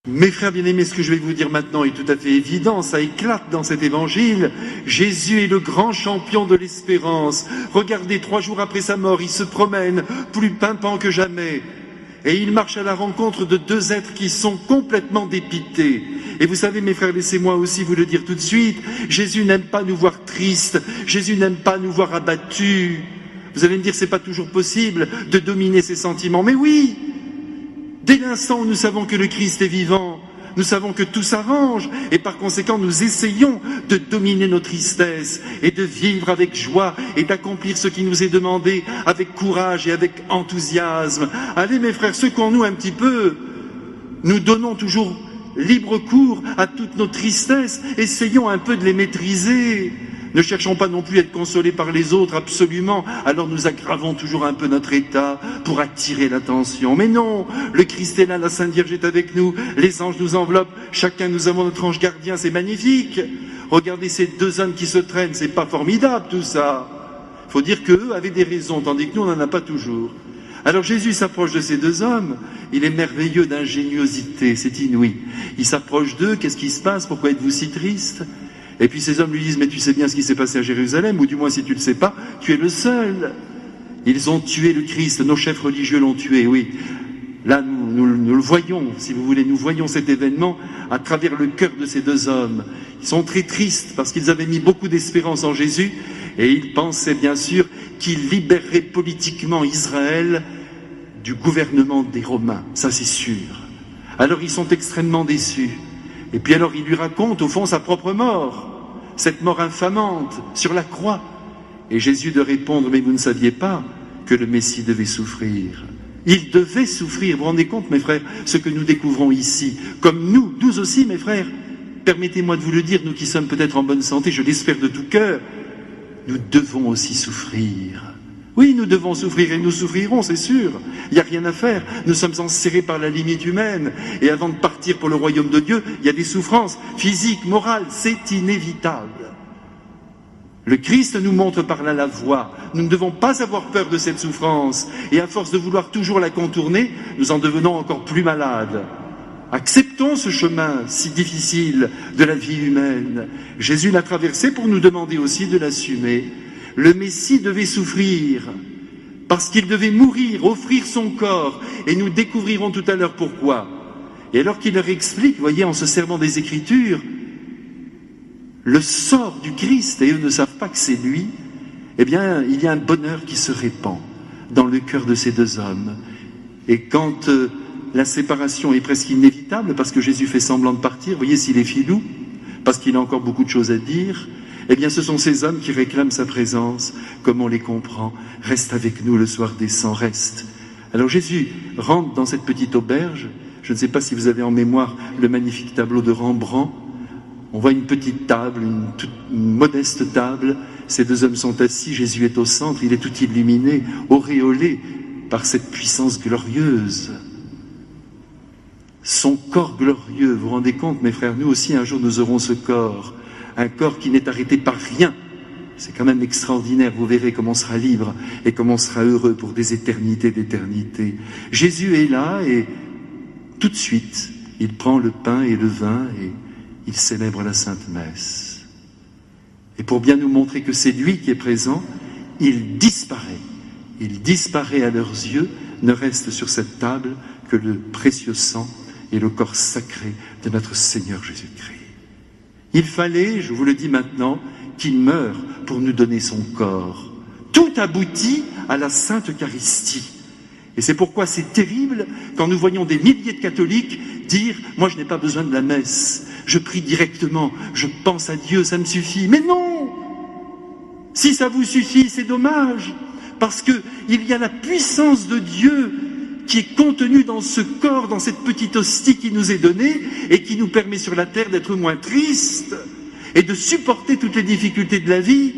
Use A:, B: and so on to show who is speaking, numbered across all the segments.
A: Mes frères bien-aimés, ce que je vais vous dire maintenant est tout à fait évident, ça éclate dans cet évangile. Jésus est le grand champion de l'espérance. Regardez, 3 jours après sa mort, il se promène, plus pimpant que jamais. Et il marche à la rencontre de 2 êtres qui sont complètement dépités. Et vous savez, mes frères, laissez-moi aussi vous le dire tout de suite, Jésus n'aime pas nous voir tristes, Jésus n'aime pas nous voir abattus. Vous allez me dire, c'est pas toujours possible de dominer ses sentiments. Mais oui! Dès l'instant où nous savons que le Christ est vivant, nous savons que tout s'arrange et par conséquent nous essayons de dominer nos tristesses et de vivre avec joie et d'accomplir ce qui nous est demandé avec courage et avec enthousiasme. Allez mes frères, secouons-nous un petit peu. Nous donnons toujours libre cours à toutes nos tristesses, essayons un peu de les maîtriser. Ne cherchons pas non plus à être consolés par les autres, absolument. Alors nous aggravons toujours un peu notre état pour attirer l'attention. Mais non, le Christ est là, la Sainte Vierge est avec nous, les anges nous enveloppent, chacun nous avons notre ange gardien, c'est magnifique. Regardez ces 2 hommes qui se traînent, c'est pas formidable tout ça. Il faut dire qu'eux avaient des raisons, tandis que nous on n'en a pas toujours. Alors Jésus s'approche de ces 2 hommes, il est merveilleux d'ingéniosité, c'est inouï. Il s'approche d'eux, qu'est-ce qui se passe? Pourquoi êtes-vous si triste? Et puis ces hommes lui disent, mais tu sais bien ce qui s'est passé à Jérusalem, ou du moins si tu ne le sais pas, tu es le seul. Ils ont tué le Christ, nos chefs religieux l'ont tué, oui. Là, nous le voyons, si vous voulez, nous voyons cet événement à travers le cœur de ces 2 hommes. Ils sont très tristes parce qu'ils avaient mis beaucoup d'espérance en Jésus et ils pensaient bien sûr qu'il libérerait politiquement Israël du gouvernement des Romains, ça c'est sûr. Alors ils sont extrêmement déçus. Et puis alors il lui raconte au fond sa propre mort, cette mort infamante sur la croix. Et Jésus de répondre, mais vous ne saviez pas que le Messie devait souffrir. Il devait souffrir, vous vous rendez compte mes frères, ce que nous découvrons ici, comme nous aussi mes frères, permettez-moi de vous le dire, nous qui sommes peut-être en bonne santé, je l'espère de tout cœur, nous devons aussi souffrir. Oui, nous devons souffrir et nous souffrirons, c'est sûr. Il n'y a rien à faire. Nous sommes enserrés par la limite humaine. Et avant de partir pour le royaume de Dieu, il y a des souffrances physiques, morales. C'est inévitable. Le Christ nous montre par là la voie. Nous ne devons pas avoir peur de cette souffrance. Et à force de vouloir toujours la contourner, nous en devenons encore plus malades. Acceptons ce chemin si difficile de la vie humaine. Jésus l'a traversé pour nous demander aussi de l'assumer. Le Messie devait souffrir, parce qu'il devait mourir, offrir son corps, et nous découvrirons tout à l'heure pourquoi. Et alors qu'il leur explique, voyez, en se servant des Écritures, le sort du Christ, et eux ne savent pas que c'est lui, eh bien, il y a un bonheur qui se répand dans le cœur de ces 2 hommes. Et quand la séparation est presque inévitable, parce que Jésus fait semblant de partir, voyez s'il est filou, parce qu'il a encore beaucoup de choses à dire, eh bien ce sont ces hommes qui réclament sa présence, comme on les comprend. Reste avec nous, le soir descend, reste. Alors Jésus rentre dans cette petite auberge, je ne sais pas si vous avez en mémoire le magnifique tableau de Rembrandt, on voit une petite table, une modeste table, ces 2 hommes sont assis, Jésus est au centre, il est tout illuminé, auréolé par cette puissance glorieuse. Son corps glorieux, vous vous rendez compte mes frères, nous aussi un jour nous aurons ce corps, un corps qui n'est arrêté par rien. C'est quand même extraordinaire, vous verrez comme on sera libre et comme on sera heureux pour des éternités d'éternité. Jésus est là et tout de suite, il prend le pain et le vin et il célèbre la Sainte Messe. Et pour bien nous montrer que c'est lui qui est présent, il disparaît. Il disparaît à leurs yeux, ne reste sur cette table que le précieux sang et le corps sacré de notre Seigneur Jésus-Christ. Il fallait, je vous le dis maintenant, qu'il meure pour nous donner son corps. Tout aboutit à la Sainte Eucharistie. Et c'est pourquoi c'est terrible quand nous voyons des milliers de catholiques dire « Moi je n'ai pas besoin de la messe, je prie directement, je pense à Dieu, ça me suffit. » Mais non! Si ça vous suffit, c'est dommage, parce qu'il y a la puissance de Dieu qui est contenu dans ce corps, dans cette petite hostie qui nous est donnée et qui nous permet sur la terre d'être moins tristes et de supporter toutes les difficultés de la vie.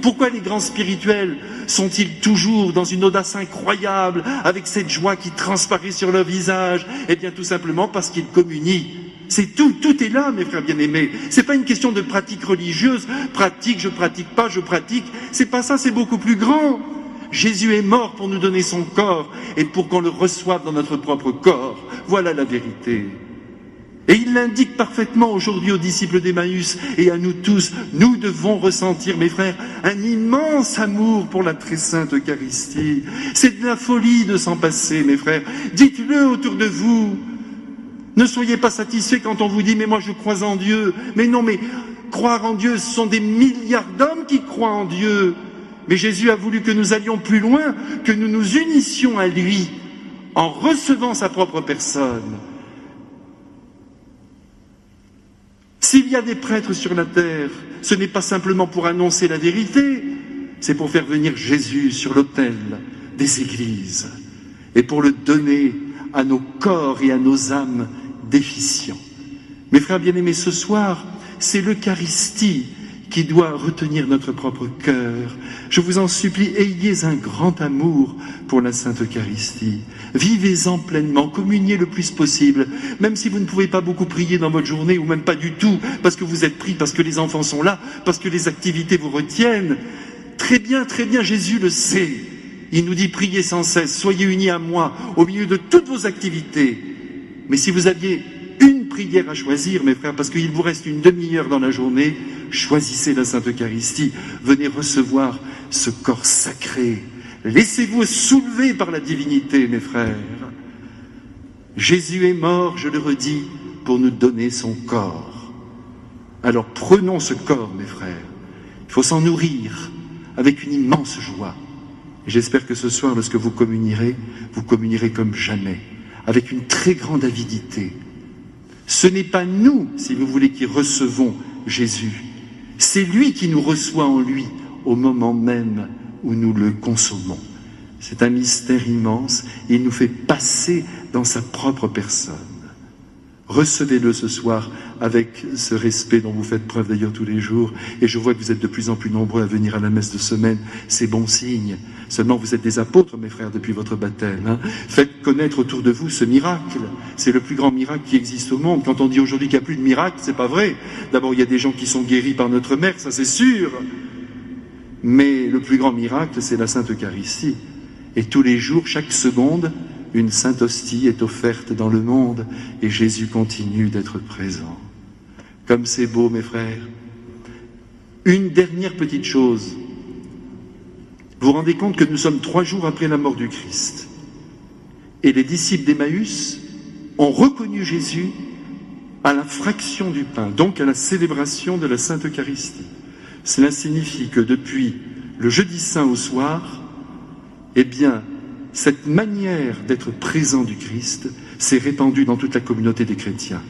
A: Pourquoi les grands spirituels sont-ils toujours dans une audace incroyable, avec cette joie qui transparaît sur leur visage? Eh bien tout simplement parce qu'ils communient. C'est tout, tout est là mes frères bien-aimés. C'est pas une question de pratique religieuse, pratique, je pratique pas, je pratique. C'est pas ça, c'est beaucoup plus grand. Jésus est mort pour nous donner son corps et pour qu'on le reçoive dans notre propre corps. Voilà la vérité. Et il l'indique parfaitement aujourd'hui aux disciples d'Emmaüs et à nous tous. Nous devons ressentir, mes frères, un immense amour pour la très sainte Eucharistie. C'est de la folie de s'en passer, mes frères. Dites-le autour de vous. Ne soyez pas satisfaits quand on vous dit « mais moi je crois en Dieu ». Mais non, mais croire en Dieu, ce sont des milliards d'hommes qui croient en Dieu. Mais Jésus a voulu que nous allions plus loin, que nous nous unissions à lui en recevant sa propre personne. S'il y a des prêtres sur la terre, ce n'est pas simplement pour annoncer la vérité, c'est pour faire venir Jésus sur l'autel des églises et pour le donner à nos corps et à nos âmes déficients. Mes frères bien-aimés, ce soir, c'est l'Eucharistie qui doit retenir notre propre cœur. Je vous en supplie, ayez un grand amour pour la Sainte Eucharistie. Vivez-en pleinement, communiez le plus possible, même si vous ne pouvez pas beaucoup prier dans votre journée, ou même pas du tout, parce que vous êtes pris, parce que les enfants sont là, parce que les activités vous retiennent. Très bien, Jésus le sait. Il nous dit, priez sans cesse, soyez unis à moi, au milieu de toutes vos activités. Mais si vous aviez une prière à choisir, mes frères, parce qu'il vous reste une demi-heure dans la journée, choisissez la Sainte Eucharistie, venez recevoir ce corps sacré. Laissez-vous soulever par la divinité, mes frères. Jésus est mort, je le redis, pour nous donner son corps. Alors prenons ce corps, mes frères. Il faut s'en nourrir avec une immense joie. Et j'espère que ce soir, lorsque vous communierez comme jamais, avec une très grande avidité. Ce n'est pas nous, si vous voulez, qui recevons Jésus. C'est lui qui nous reçoit en lui au moment même où nous le consommons. C'est un mystère immense et il nous fait passer dans sa propre personne. Recevez-le ce soir avec ce respect dont vous faites preuve d'ailleurs tous les jours. Et je vois que vous êtes de plus en plus nombreux à venir à la messe de semaine. C'est bon signe. Seulement vous êtes des apôtres, mes frères, depuis votre baptême. Faites connaître autour de vous ce miracle. C'est le plus grand miracle qui existe au monde. Quand on dit aujourd'hui qu'il n'y a plus de miracle, c'est pas vrai. D'abord, il y a des gens qui sont guéris par notre mère, ça c'est sûr. Mais le plus grand miracle, c'est la Sainte Eucharistie. Et tous les jours, chaque seconde, une sainte hostie est offerte dans le monde et Jésus continue d'être présent. Comme c'est beau, mes frères. Une dernière petite chose. Vous vous rendez compte que nous sommes 3 jours après la mort du Christ. Et les disciples d'Emmaüs ont reconnu Jésus à la fraction du pain, donc à la célébration de la Sainte Eucharistie. Cela signifie que depuis le jeudi saint au soir, eh bien, cette manière d'être présent du Christ s'est répandue dans toute la communauté des chrétiens.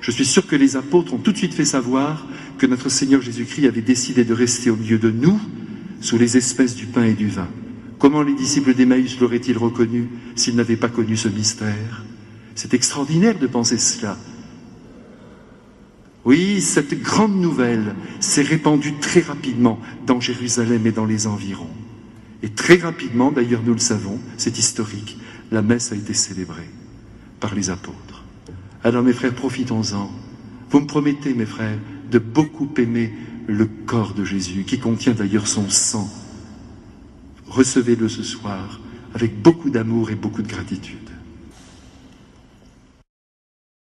A: Je suis sûr que les apôtres ont tout de suite fait savoir que notre Seigneur Jésus-Christ avait décidé de rester au milieu de nous, sous les espèces du pain et du vin. Comment les disciples d'Emmaüs l'auraient-ils reconnu s'ils n'avaient pas connu ce mystère? C'est extraordinaire de penser cela. Oui, cette grande nouvelle s'est répandue très rapidement dans Jérusalem et dans les environs. Et très rapidement, d'ailleurs nous le savons, c'est historique, la messe a été célébrée par les apôtres. Alors mes frères, profitons-en. Vous me promettez, mes frères, de beaucoup aimer le corps de Jésus, qui contient d'ailleurs son sang. Recevez-le ce soir avec beaucoup d'amour et beaucoup de gratitude.